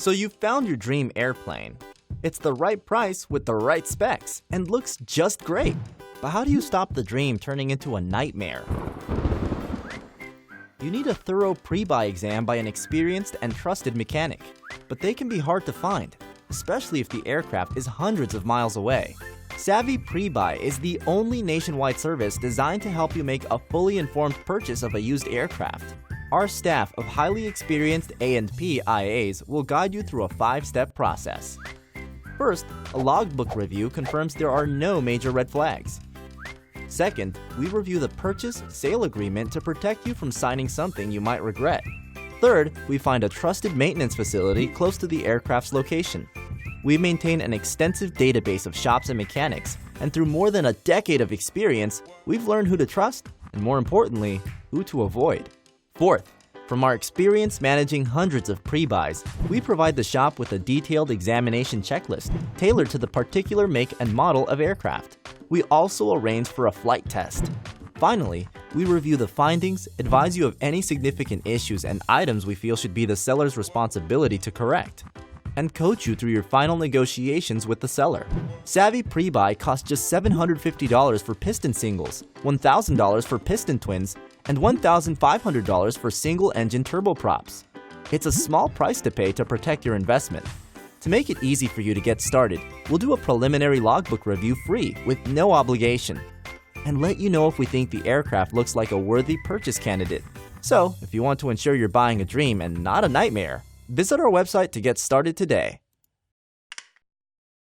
So you've found your dream airplane. It's the right price with the right specs and looks just great. But how do you stop the dream turning into a nightmare? You need a thorough pre-buy exam by an experienced and trusted mechanic. But they can be hard to find, especially if the aircraft is hundreds of miles away. Savvy Prebuy is the only nationwide service designed to help you make a fully informed purchase of a used aircraft. Our staff of highly experienced A&P IAs will guide you through a 5-step process. First, a logbook review confirms there are no major red flags. Second, we review the purchase-sale agreement to protect you from signing something you might regret. Third, we find a trusted maintenance facility close to the aircraft's location. We maintain an extensive database of shops and mechanics, and through more than a decade of experience, we've learned who to trust, and more importantly, who to avoid. Fourth, from our experience managing hundreds of pre-buys, we provide the shop with a detailed examination checklist tailored to the particular make and model of aircraft. We also arrange for a flight test. Finally, we review the findings, advise you of any significant issues and items we feel should be the seller's responsibility to correct, and coach you through your final negotiations with the seller. Savvy Prebuy costs just $750 for piston singles, $1,000 for piston twins, and $1,500 for single-engine turboprops. It's a small price to pay to protect your investment. To make it easy for you to get started, we'll do a preliminary logbook review free with no obligation, and let you know if we think the aircraft looks like a worthy purchase candidate. So, if you want to ensure you're buying a dream and not a nightmare, visit our website to get started today.